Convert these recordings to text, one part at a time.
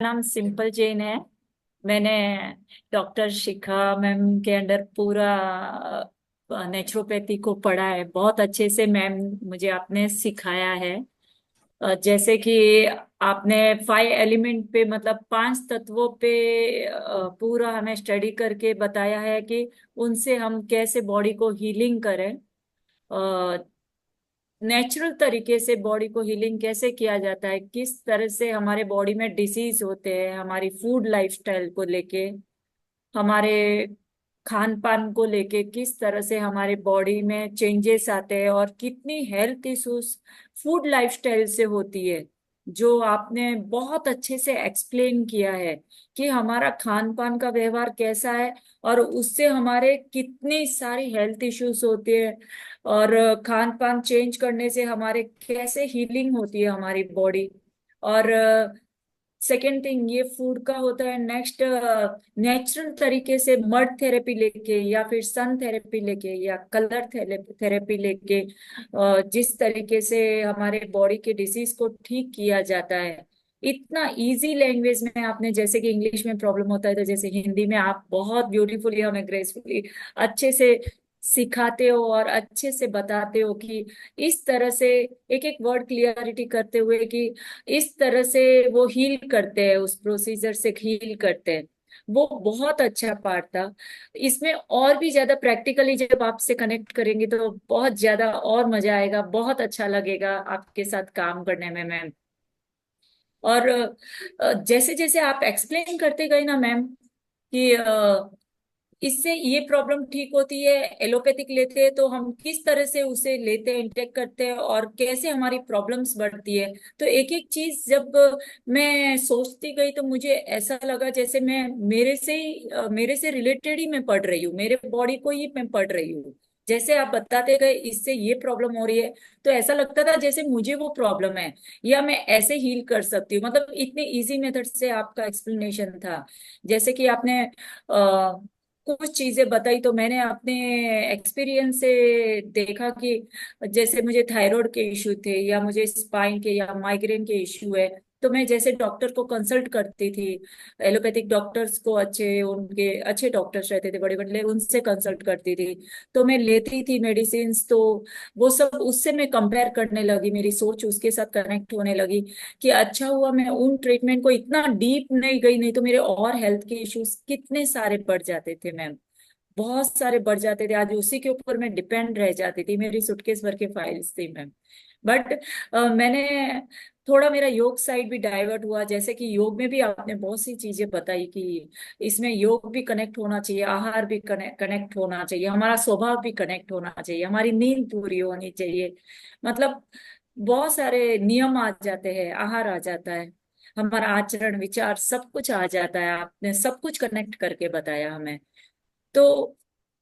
नाम सिंपल जैन है। मैंने डॉक्टर शिखा मैम के अंडर पूरा नेचुरोपैथी को पढ़ा है बहुत अच्छे से। मैम मुझे आपने सिखाया है। जैसे कि आपने 5 एलिमेंट पे मतलब 5 तत्वों पे पूरा हमें स्टडी करके बताया है कि उनसे हम कैसे बॉडी को हीलिंग करें। नेचुरल तरीके से बॉडी को हीलिंग कैसे किया जाता है, किस तरह से हमारे बॉडी में डिसीज होते हैं, हमारी फूड लाइफस्टाइल को लेके, हमारे खान पान को लेके किस तरह से हमारे बॉडी में चेंजेस आते हैं और कितनी हेल्थ इश्यूज फूड लाइफस्टाइल से होती है। जो आपने बहुत अच्छे से एक्सप्लेन किया है कि हमारा खान पान का व्यवहार कैसा है और उससे हमारे कितनी सारी हेल्थ इश्यूज होते हैं, और खान पान चेंज करने से हमारे कैसे हीलिंग होती है हमारी बॉडी। और सेकेंड थिंग ये फूड का होता है। नेक्स्ट, नेचुरल तरीके से मड थेरेपी लेके या फिर सन थेरेपी लेके या कलर थेरेपी लेके जिस तरीके से हमारे बॉडी के डिसीज को ठीक किया जाता है, इतना इजी लैंग्वेज में आपने, जैसे कि इंग्लिश में प्रॉब्लम होता है तो जैसे हिंदी में आप बहुत ब्यूटीफुली हमें ग्रेसफुली अच्छे से सिखाते हो और अच्छे से बताते हो कि इस तरह से एक एक वर्ड क्लियरिटी करते हुए कि इस तरह से वो हील करते हैं, उस प्रोसीजर से हील करते हैं। वो बहुत अच्छा पार्ट था। इसमें और भी ज्यादा प्रैक्टिकली जब आपसे कनेक्ट करेंगे तो बहुत ज्यादा और मजा आएगा, बहुत अच्छा लगेगा आपके साथ काम करने में मैम। और जैसे जैसे आप एक्सप्लेन करते गए ना मैम कि इससे ये प्रॉब्लम ठीक होती है, एलोपैथिक लेते हैं तो हम किस तरह से उसे लेते हैं, इंटेक करते हैं और कैसे हमारी प्रॉब्लम्स बढ़ती है। तो एक एक चीज जब मैं सोचती गई तो मुझे ऐसा लगा जैसे मैं मेरे से रिलेटेड ही मैं पढ़ रही हूँ, मेरे बॉडी को ही मैं पढ़ रही हूँ। जैसे आप बताते गए इससे ये प्रॉब्लम हो रही है, तो ऐसा लगता था जैसे मुझे वो प्रॉब्लम है या मैं ऐसे हील कर सकती हूँ। मतलब इतने इजी मेथड से आपका एक्सप्लेनेशन था। जैसे कि आपने कुछ चीजें बताई तो मैंने अपने एक्सपीरियंस से देखा कि जैसे मुझे थायराइड के इश्यू थे या मुझे स्पाइन के या माइग्रेन के इश्यू है, तो मैं जैसे डॉक्टर को कंसल्ट करती थी। एलोपैथिक डॉक्टर्स को, अच्छे उनके अच्छे डॉक्टर्स रहते थे बड़े बड़े, उनसे कंसल्ट करती थी। तो मैं लेती थी मेडिसिन, तो वो सब उससे मैं कंपेयर करने लगी, मेरी सोच उसके साथ कनेक्ट होने लगी कि अच्छा हुआ मैं उन ट्रीटमेंट को इतना डीप नहीं गई, नहीं तो मेरे और हेल्थ के इश्यूज कितने सारे बढ़ जाते थे मैम। बहुत सारे बढ़ जाते थे, आज उसी के ऊपर मैं डिपेंड रह जाती थी, मेरी सुटकेस भर के फाइल्स थी मैम। बट मैंने थोड़ा, मेरा योग साइड भी डाइवर्ट हुआ। जैसे कि योग में भी आपने बहुत सी चीजें बताई कि इसमें योग भी कनेक्ट होना चाहिए, आहार भी कनेक्ट होना चाहिए, हमारा स्वभाव भी कनेक्ट होना चाहिए, हमारी नींद पूरी होनी चाहिए। मतलब बहुत सारे नियम आ जाते हैं, आहार आ जाता है, हमारा आचरण विचार सब कुछ आ जाता है। आपने सब कुछ कनेक्ट करके बताया हमें। तो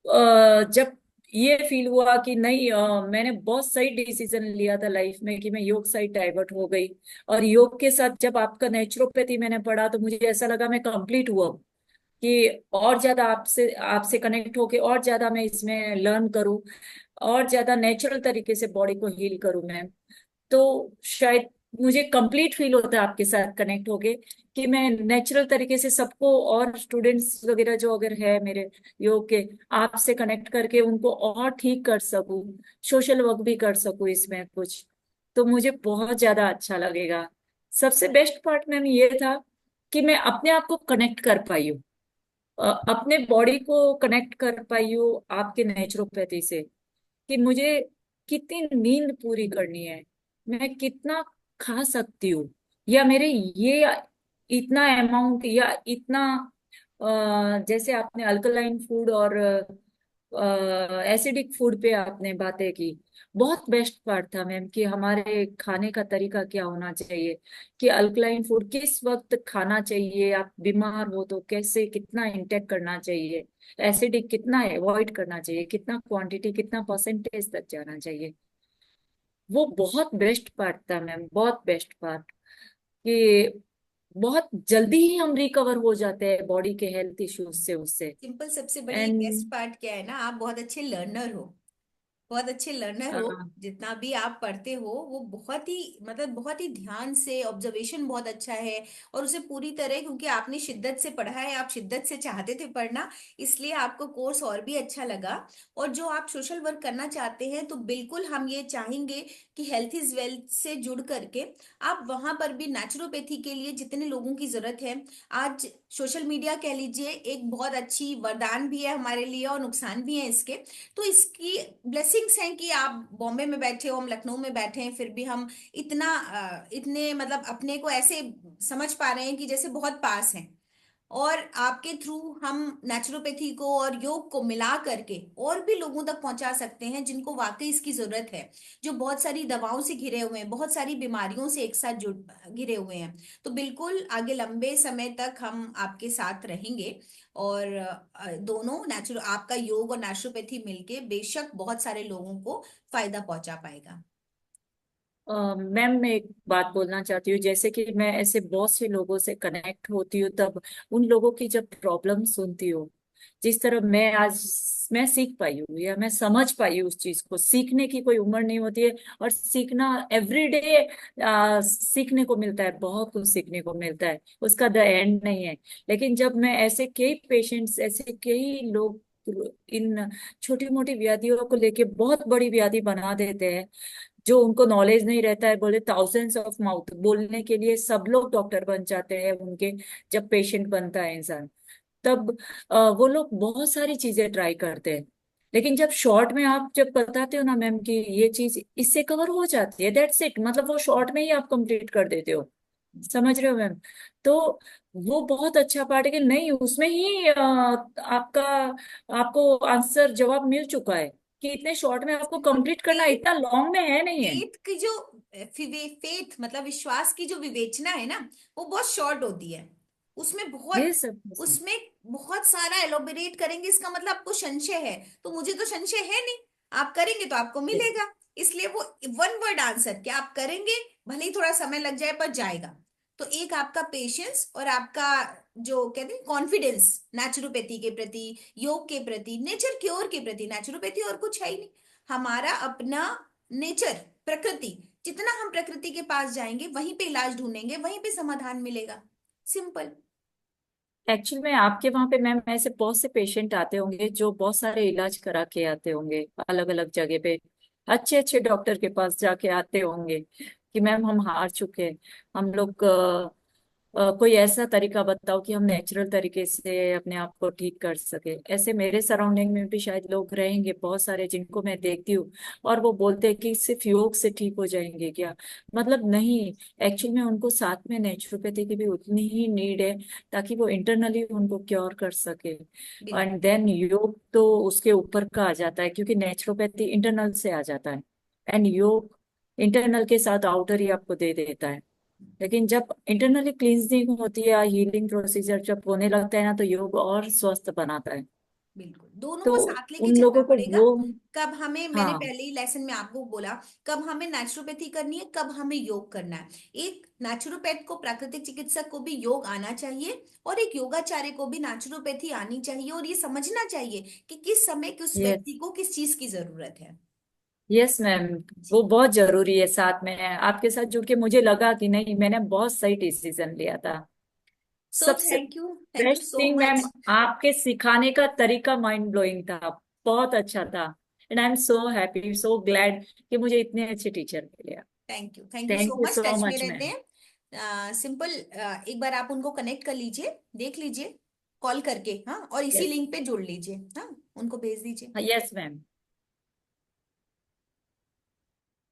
जब ये फील हुआ कि नहीं, मैंने बहुत सही डिसीजन लिया था लाइफ में कि मैं योग साइड डाइवर्ट हो गई। और योग के साथ जब आपका नेचुरोपैथी मैंने पढ़ा तो मुझे ऐसा लगा मैं कंप्लीट हुआ कि और ज्यादा आपसे आपसे कनेक्ट होके और ज्यादा मैं इसमें लर्न करूं, और ज्यादा नेचुरल तरीके से बॉडी को हील करूं मैं। तो शायद मुझे कंप्लीट फील होता है आपके साथ कनेक्ट होके कि मैं नेचुरल तरीके से सबको, और स्टूडेंट्स वगैरह जो अगर है मेरे योग के, आपसे कनेक्ट करके उनको और ठीक कर सकूं, सोशल वर्क भी कर सकूं इसमें कुछ। तो मुझे बहुत ज्यादा अच्छा लगेगा। सबसे बेस्ट पार्ट मैम ये था कि मैं अपने आप को कनेक्ट कर पाई हूँ, अपने बॉडी को कनेक्ट कर पाई हूँ आपके नेचुरोपैथी से, कि मुझे कितनी नींद पूरी करनी है, मैं कितना खा सकती हूँ, या मेरे ये इतना अमाउंट या इतना जैसे आपने अल्कलाइन फूड और एसिडिक फूड पे आपने बातें की। बहुत बेस्ट पार्ट था मैम कि हमारे खाने का तरीका क्या होना चाहिए, कि अल्कलाइन फूड किस वक्त खाना चाहिए, आप बीमार हो तो कैसे कितना इंटेक करना चाहिए, एसिडिक कितना अवॉइड करना चाहिए, कितना क्वांटिटी कितना परसेंटेज तक जाना चाहिए। वो बहुत बेस्ट पार्ट था मैम, बहुत बेस्ट पार्ट कि बहुत जल्दी ही हम रिकवर हो जाते हैं बॉडी के हेल्थ इश्यूज से उससे। सिंपल सबसे बड़ी एंड बेस्ट पार्ट क्या है ना, आप बहुत अच्छे लर्नर हो। बहुत अच्छे लर्नर हो। हाँ। जितना भी आप पढ़ते हो वो बहुत ही मतलब बहुत ही ध्यान से, ऑब्जर्वेशन बहुत अच्छा है। और उसे पूरी तरह, क्योंकि आपने शिद्दत से पढ़ा है, आप शिद्दत से चाहते थे पढ़ना, इसलिए आपको कोर्स और भी अच्छा लगा। और जो आप सोशल वर्क करना चाहते हैं, तो बिल्कुल हम ये चाहेंगे कि हेल्थ इज वेल्थ से जुड़ करके आप वहां पर भी नेचुरोपैथी के लिए जितने लोगों की जरूरत है, आज सोशल मीडिया कह लीजिए एक बहुत अच्छी वरदान भी है हमारे लिए और नुकसान भी है इसके। तो इसकी ब्लेसिंग्स हैं कि आप बॉम्बे में बैठे हो, हम लखनऊ में बैठे हैं, फिर भी हम इतना इतने मतलब अपने को ऐसे समझ पा रहे हैं कि जैसे बहुत पास हैं। और आपके थ्रू हम नेचुरोपैथी को और योग को मिला करके और भी लोगों तक पहुंचा सकते हैं जिनको वाकई इसकी जरूरत है, जो बहुत सारी दवाओं से घिरे हुए हैं, बहुत सारी बीमारियों से एक साथ जुड़ घिरे हुए हैं। तो बिल्कुल आगे लंबे समय तक हम आपके साथ रहेंगे। और दोनों नेचुरो आपका योग और नेचुरोपैथी मिलके बेशक बहुत सारे लोगों को फायदा पहुंचा पाएगा। मैम मैं एक बात बोलना चाहती हूँ, जैसे कि मैं ऐसे बहुत से लोगों से कनेक्ट होती हूँ, तब उन लोगों की जब प्रॉब्लम सुनती हूँ, जिस तरह मैं आज मैं सीख पाई हूँ या मैं समझ पाई हूँ उस चीज को, सीखने की कोई उम्र नहीं होती है। और सीखना एवरीडे सीखने को मिलता है, बहुत कुछ सीखने को मिलता है, उसका द एंड नहीं है। लेकिन जब मैं ऐसे कई पेशेंट्स, ऐसे कई लोग इन छोटी मोटी व्याधियों को लेके बहुत बड़ी व्याधि बना देते हैं, जो उनको नॉलेज नहीं रहता है, बोले थाउजेंड्स ऑफ माउथ बोलने के लिए सब लोग डॉक्टर बन जाते हैं उनके, जब पेशेंट बनता है इंसान तब वो लोग बहुत सारी चीजें ट्राई करते हैं। लेकिन जब शॉर्ट में आप जब बताते हो ना मैम कि ये चीज इससे कवर हो जाती है, दैट्स इट, मतलब वो शॉर्ट में ही आप कंप्लीट कर देते हो, समझ रहे हो मैम? तो वो बहुत अच्छा पार्ट है कि नहीं, उसमें ही आपका आपको आंसर जवाब मिल चुका है कि इतने शॉर्ट में आपको कंप्लीट करना, फेथ इतना लॉन्ग में है नहीं है। फेथ की जो फेथ मतलब विश्वास की जो विवेचना है ना, वो बहुत शॉर्ट होती है। उसमें ये बहुत सब उसमें बहुत सारा एलोबरेट करेंगे, इसका मतलब आपको संशय है, तो मुझे तो संशय है नहीं। आप करेंगे तो आपको मिलेगा। इसलिए वो वन वर्ड आंसर कि आप करेंगे, भले ही थोड़ा समय लग जाए पर जाएगा। तो एक आपका पेशेंस और आपका जो कहते हैं कॉन्फिडेंस नेचुरोपैथी के प्रति, योग के प्रति, नेचर क्योर के प्रति, नेचुरोपैथी और कुछ है ही नहीं, हमारा अपना नेचर, प्रकृति। जितना हम प्रकृति के पास जाएंगे वहीं पे इलाज ढूंढेंगे, वहीं पे समाधान मिलेगा। सिंपल। एक्चुअल में आपके वहां पे मैम ऐसे बहुत से पेशेंट आते होंगे जो बहुत सारे इलाज करा के आते होंगे अलग अलग जगह पे, अच्छे अच्छे डॉक्टर के पास जाके आते होंगे कि मैम हम हार चुके हैं, हम लोग कोई ऐसा तरीका बताओ कि हम नेचुरल तरीके से अपने आप को ठीक कर सके। ऐसे मेरे सराउंडिंग में भी शायद लोग रहेंगे बहुत सारे जिनको मैं देखती हूँ, और वो बोलते हैं कि सिर्फ योग से ठीक हो जाएंगे क्या? मतलब नहीं, एक्चुअल में उनको साथ में नेचुरोपैथी की भी उतनी ही नीड है, ताकि वो इंटरनली उनको क्योर कर सके। बिल्कुल। एंड देन योग तो उसके ऊपर का आ जाता है, क्योंकि नेचुरोपैथी इंटरनल से आ जाता है, एंड योग इंटरनल के साथ आउटर ही आपको दे देता है। लेकिन जब इंटरनली क्लींजिंग होती है, हीलिंग प्रोसीजर जब होने लगता है ना, तो योग और स्वस्थ बनाता है। बिल्कुल दोनों तो को साथ लेके उन चलना लोगों को पड़ेगा। वो, कब हमें, मैंने हाँ, पहले ही लेसन में आपको बोला, कब हमें नेचुरोपैथी करनी है, कब हमें योग करना है। एक नेचुरोपैथ को, प्राकृतिक चिकित्सक को भी योग आना चाहिए, और एक योगाचार्य को भी नेचुरोपैथी आनी चाहिए, और ये समझना चाहिए कि किस समय किस ये, व्यक्ति को किस चीज की जरूरत है। यस मैम, वो जी। बहुत जरूरी है। साथ में आपके साथ जुड़ के मुझे लगा कि नहीं, मैंने बहुत सही डिसीजन लिया था। सो सबसे thank you best so thing ma'am, much. आपके सिखाने का तरीका माइंड ब्लोइंग था, बहुत अच्छा था। And I am so happy, so glad कि मुझे इतने अच्छे टीचर मिले। Thank you thank so you much. So touch में मच रहते मैम। हैं। सिंपल, एक बार आप उनको कनेक्ट कर लीजिए, देख लीजिए कॉल करके, हाँ, और इसी यस, लिंक पे जोड़ लीजिए, हाँ, उनको भेज दीजिए। Yes ma'am.